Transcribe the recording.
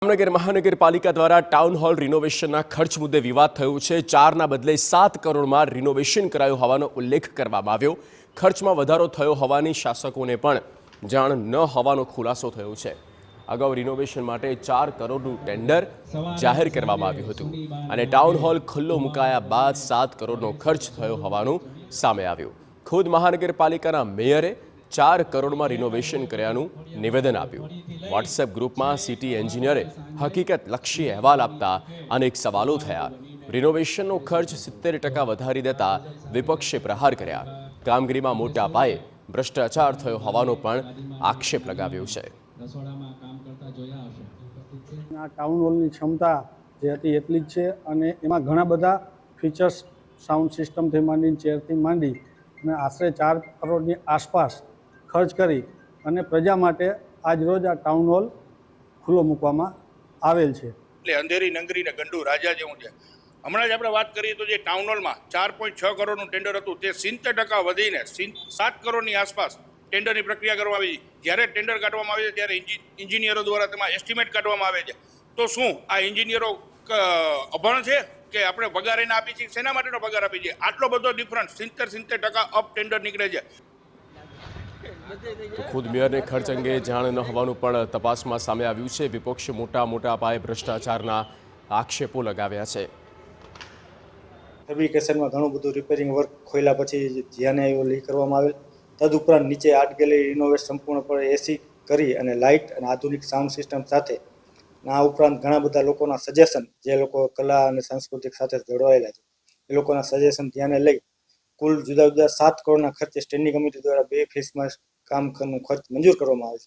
જામનગર મહાનગરપાલિકા દ્વારા town hall રિનોવેશનના ખર્ચ મુદ્દે વિવાદ થયો છે। 4ના બદલે 7 કરોડમાં રિનોવેશન કરાયું હોવાનો ઉલ્લેખ કરવામાં આવ્યો। ખર્ચમાં વધારો થયો હોવાની શાસકોને પણ જાણ ન હોવાનો ખુલાસો થયો છે। અગાઉ રિનોવેશન માટે 4 કરોડનું ટેન્ડર જાહેર કરવામાં આવ્યું હતું અને ટાઉન હોલ ખુલ્લો મુકાયા બાદ 7 કરોડનો ખર્ચ થયો હોવાનું સામે આવ્યું। ખુદ મહાનગરપાલિકાના મેયરે 4 કરોડમાં રિનોવેશન કર્યાનું નિવેદન આપ્યું। વોટ્સએપ ગ્રુપમાં સિટી એન્જિનિયરે હકીકતલક્ષી અહેવાલ આપતા અનેક સવાલો થયા। રિનોવેશનનો ખર્ચ 70% વધારી દેતા વિપક્ષે પ્રહાર કર્યા। કામગીરીમાં મોટા પાયે ભ્રષ્ટાચાર થયો હોવાનો પણ આક્ષેપ લગાવ્યો છે। ટાઉન હોલની ક્ષમતા જે હતી એટલી જ છે અને એમાં ઘણા બધા ફીચર્સ સાઉન્ડ સિસ્ટમથી માંડીને ચેરથી માંડી અને આશરે 4 કરોડની આસપાસ ખર્ચ કરી અને પ્રજા માટે આજ રોજ આ ટાઉન હોલ ખુલ્લો મૂકવામાં આવેલ છે। એટલે અંધેરી નંગરી ને ગંડુ રાજા જેવું છે। હમણાં જ આપણે વાત કરીએ તો જે ટાઉન હોલમાં 4.6 કરોડનું ટેન્ડર હતું તે 70% વધીને 7 કરોડની આસપાસ ટેન્ડરની પ્રક્રિયા કરવામાં આવી। જ્યારે ટેન્ડર કાઢવામાં આવે છે ત્યારે એન્જિનિયરો દ્વારા તેમાં એસ્ટિમેટ કાઢવામાં આવે છે। તો શું આ એન્જિનિયરો અભણ છે કે આપણે પગાર એને આપી છીએ? શેના માટેનો પગાર આપી છીએ? આટલો બધો ડિફરન્સ 70% અપ ટેન્ડર નીકળે છે। તો ખુદ મેયરને ખર્ચ અંગે જાણ ન હોવાનું પણ તપાસમાં સામે આવ્યું છે। વિપક્ષે મોટા પાયે ભ્રષ્ટાચારના આક્ષેપો લગાવ્યા છે। ફેબ્રિકેશનમાં ઘણું બધું રિપેરિંગ વર્ક ખોલ્યા પછી જ્યાંને આવ્યું કરવામાં આવેલ। તદુપરાંત નીચે આર્ટ ગેલેરી રિનોવેટ સંપૂર્ણપણે એસી કરી અને લાઇટ અને આધુનિક સાઉન્ડ સિસ્ટમ સાથે આ ઉપરાંત ઘણા બધા લોકોના સજેશન જે લોકો કલા અને સાંસ્કૃતિક સાથે જોડાયેલા છે એ લોકોના સજેશન ધ્યાને લઈ કુલ જુદા જુદા 7 કરોડના ખર્ચે સ્ટેન્ડિંગ કમિટી દ્વારા 2 ફેઝમાં કામનું ખર્ચ મંજૂર કરવામાં આવે છે।